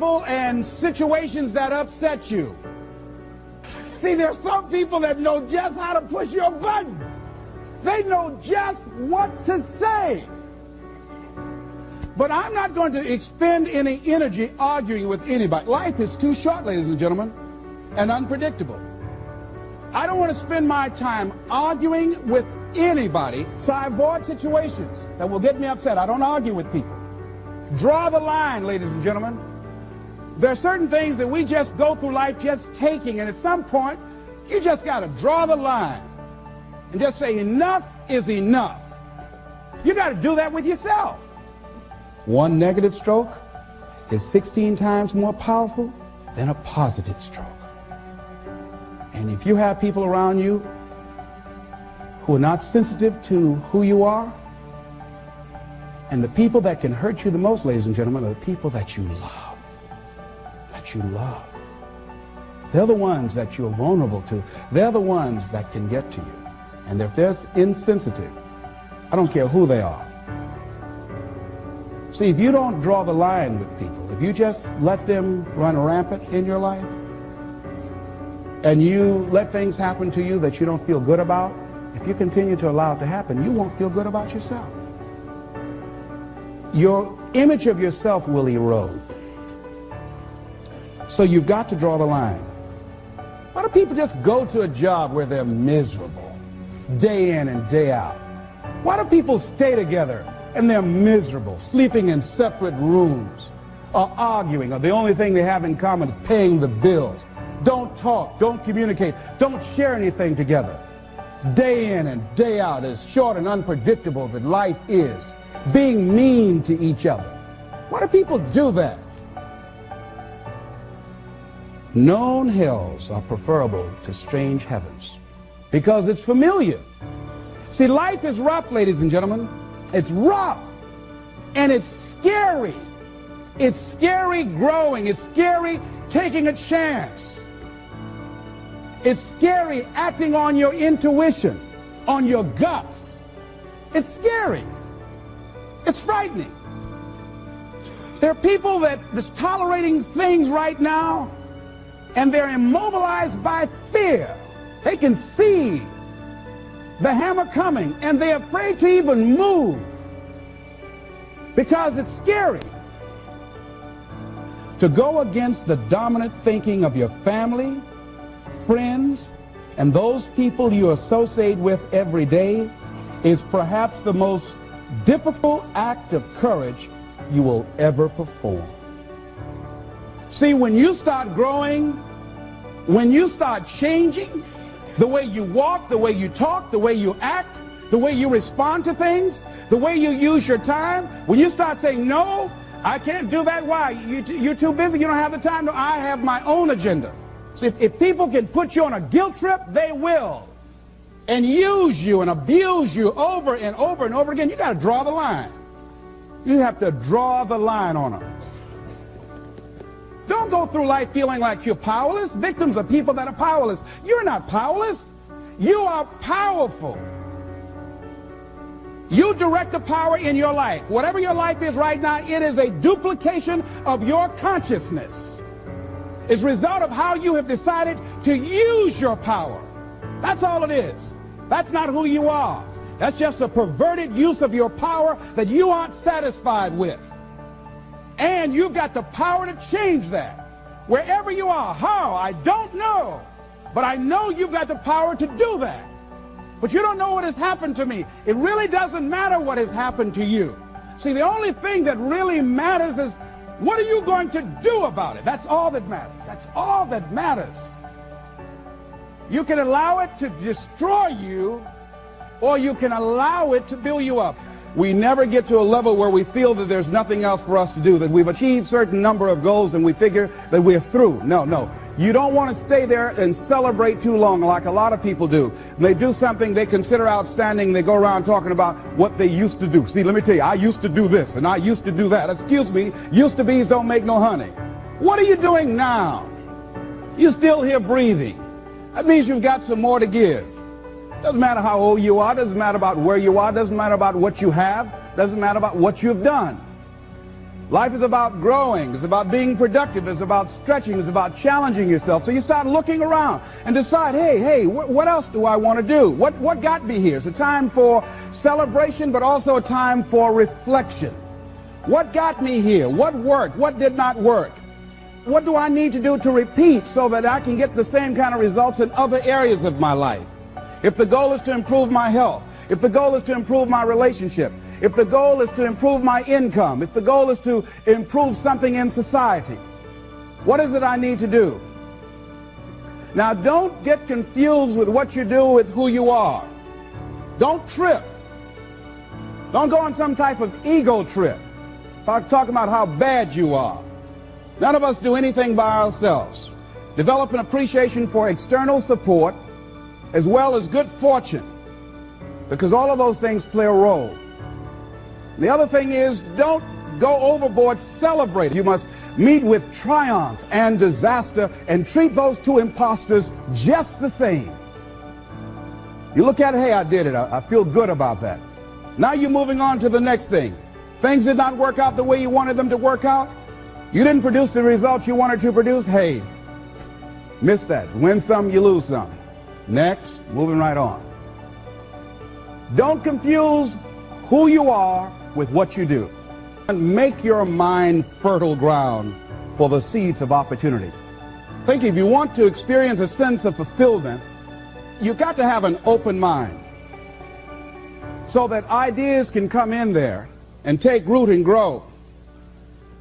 people and situations that upset you. See, there's some people that know just how to push your button. They know just what to say. But I'm not going to expend any energy arguing with anybody. Life is too short, ladies and gentlemen, and unpredictable. I don't want to spend my time arguing with anybody, so I avoid situations that will get me upset. I don't argue with people. Draw the line, ladies and gentlemen. There are certain things that we just go through life just taking, and at some point, you just got to draw the line and just say enough is enough. You got to do that with yourself. One negative stroke is 16 times more powerful than a positive stroke. And if you have people around you who are not sensitive to who you are, and the people that can hurt you the most, ladies and gentlemen, are the people that you love. That you love. They're the ones that you're vulnerable to. They're the ones that can get to you. And if they're insensitive, I don't care who they are. See, if you don't draw the line with people, if you just let them run rampant in your life, and you let things happen to you that you don't feel good about, if you continue to allow it to happen, you won't feel good about yourself. Your image of yourself will erode. So you've got to draw the line. Why do people just go to a job where they're miserable, day in and day out? Why do people stay together and they're miserable, sleeping in separate rooms, or arguing, or the only thing they have in common is paying the bills? Don't talk, don't communicate, don't share anything together. Day in and day out, as short and unpredictable that life is, being mean to each other. Why do people do that? Known hells are preferable to strange heavens because it's familiar. See, life is rough, ladies and gentlemen. It's rough, and it's scary. It's scary growing. It's scary taking a chance. It's scary acting on your intuition, on your guts. It's scary. It's frightening. There are people that are tolerating things right now, and they're immobilized by fear. They can see the hammer coming, and they're afraid to even move because it's scary. To go against the dominant thinking of your family, friends, and those people you associate with every day is perhaps the most difficult act of courage you will ever perform. See, when you start growing, when you start changing the way you walk, the way you talk, the way you act, the way you respond to things, the way you use your time, when you start saying, no, I can't do that. Why? You're too busy. You don't have the time. No, I have my own agenda. So if people can put you on a guilt trip, they will. And use you and abuse you over and over and over again. You got to draw the line. You have to draw the line on them. Don't go through life feeling like you're powerless. Victims are people that are powerless. You're not powerless. You are powerful. You direct the power in your life. Whatever your life is right now, it is a duplication of your consciousness. It's a result of how you have decided to use your power. That's all it is. That's not who you are. That's just a perverted use of your power that you aren't satisfied with. And you've got the power to change that. Wherever you are, how, I don't know. But I know you've got the power to do that. But you don't know what has happened to me. It really doesn't matter what has happened to you. See, the only thing that really matters is what are you going to do about it? That's all that matters. That's all that matters. You can allow it to destroy you, or you can allow it to build you up. We never get to a level where we feel that there's nothing else for us to do, that we've achieved certain number of goals and we figure that we're through. No, no. You don't want to stay there and celebrate too long like a lot of people do. When they do something they consider outstanding, they go around talking about what they used to do. See, let me tell you, I used to do this and I used to do that. Excuse me, used to be's don't make no honey. What are you doing now? You're still here breathing. That means you've got some more to give. Doesn't matter how old you are, doesn't matter about where you are, doesn't matter about what you have, doesn't matter about what you've done. Life is about growing. It's about being productive. It's about stretching. It's about challenging yourself. So you start looking around and decide, hey, what else do I want to do? What got me here? It's a time for celebration, but also a time for reflection. What got me here? What worked? What did not work? What do I need to do to repeat so that I can get the same kind of results in other areas of my life? If the goal is to improve my health, if the goal is to improve my relationship, if the goal is to improve my income, if the goal is to improve something in society, what is it I need to do? Now, don't get confused with what you do with who you are. Don't trip. Don't go on some type of ego trip, talking about how bad you are. None of us do anything by ourselves. Develop an appreciation for external support as well as good fortune, because all of those things play a role. The other thing is, don't go overboard celebrating. You must meet with triumph and disaster and treat those two imposters just the same. You look at it, hey, I did it. I feel good about that. Now you're moving on to the next thing. Things did not work out the way you wanted them to work out. You didn't produce the results you wanted to produce. Hey, miss that. Win some, you lose some. Next, moving right on. Don't confuse who you are with what you do. And make your mind fertile ground for the seeds of opportunity. Think, if you want to experience a sense of fulfillment, you've got to have an open mind so that ideas can come in there and take root and grow.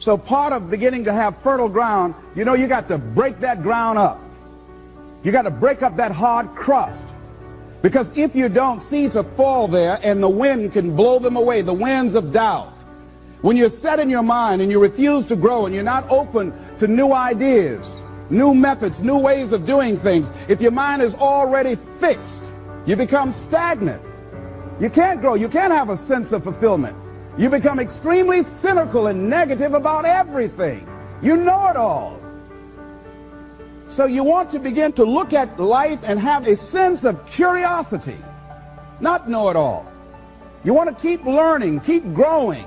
So part of beginning to have fertile ground, you got to break that ground up. You got to break up that hard crust. Because if you don't, seeds will fall there and the wind can blow them away, the winds of doubt. When you're set in your mind and you refuse to grow and you're not open to new ideas, new methods, new ways of doing things, if your mind is already fixed, you become stagnant. You can't grow. You can't have a sense of fulfillment. You become extremely cynical and negative about everything. You know it all. So you want to begin to look at life and have a sense of curiosity, not know it all. You want to keep learning, keep growing.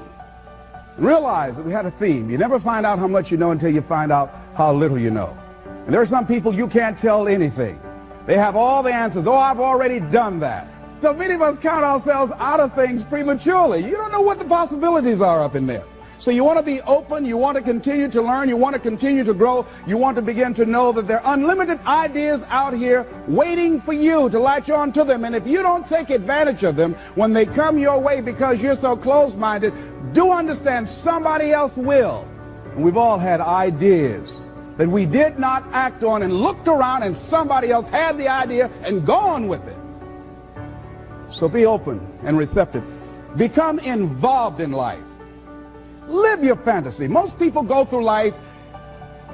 Realize that we had a theme. You never find out how much you know until you find out how little you know. And there are some people you can't tell anything. They have all the answers. Oh, I've already done that. So many of us count ourselves out of things prematurely. You don't know what the possibilities are up in there. So you want to be open, you want to continue to learn, you want to continue to grow, you want to begin to know that there are unlimited ideas out here waiting for you to latch on to them. And if you don't take advantage of them when they come your way because you're so closed-minded, do understand somebody else will. And we've all had ideas that we did not act on and looked around and somebody else had the idea and gone with it. So be open and receptive. Become involved in life. Live your fantasy. Most people go through life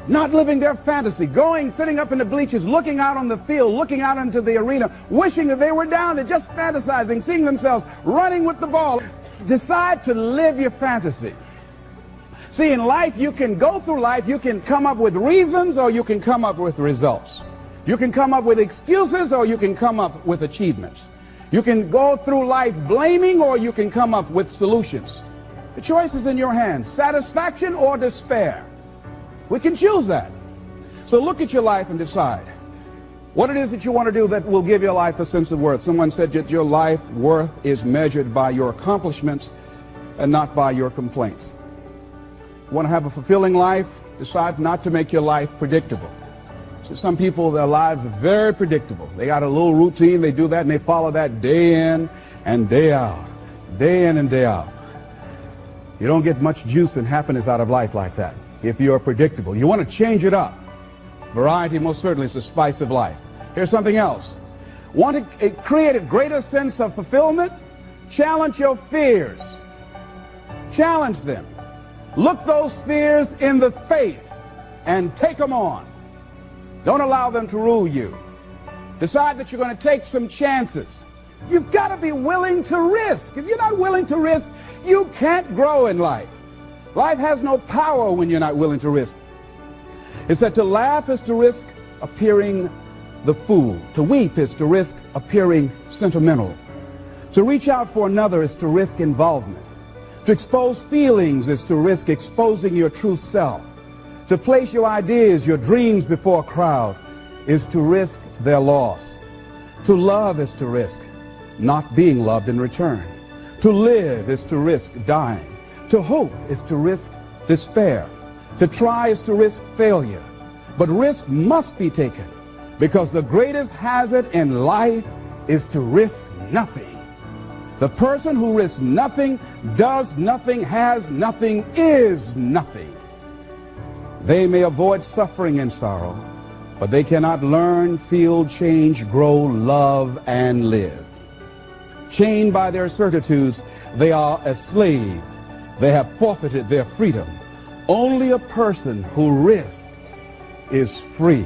not living their fantasy, sitting up in the bleachers, looking out on the field, looking out into the arena, wishing that they were down there, just fantasizing, seeing themselves running with the ball. Decide to live your fantasy. See, in life, you can go through life, you can come up with reasons or you can come up with results. You can come up with excuses or you can come up with achievements. You can go through life blaming or you can come up with solutions. The choice is in your hands, satisfaction or despair. We can choose that. So look at your life and decide what it is that you want to do that will give your life a sense of worth. Someone said that your life worth is measured by your accomplishments and not by your complaints. You want to have a fulfilling life? Decide not to make your life predictable. So some people, their lives are very predictable. They got a little routine, they do that, and they follow that day in and day out, day in and day out. You don't get much juice and happiness out of life like that if you're predictable. You want to change it up. Variety most certainly is the spice of life. Here's something else. Want to create a greater sense of fulfillment? Challenge your fears. Challenge them. Look those fears in the face and take them on. Don't allow them to rule you. Decide that you're going to take some chances. You've got to be willing to risk. If you're not willing to risk, you can't grow in life. Life has no power when you're not willing to risk. It's that to laugh is to risk appearing the fool. To weep is to risk appearing sentimental. To reach out for another is to risk involvement. To expose feelings is to risk exposing your true self. To place your ideas, your dreams before a crowd is to risk their loss. To love is to risk not being loved in return. To live is to risk dying. To hope is to risk despair. To try is to risk failure. But risk must be taken, because the greatest hazard in life is to risk nothing. The person who risks nothing, does nothing, has nothing, is nothing. They may avoid suffering and sorrow, but they cannot learn, feel, change, grow, love, and live. Chained by their certitudes, they are a slave. They have forfeited their freedom. Only a person who risks is free.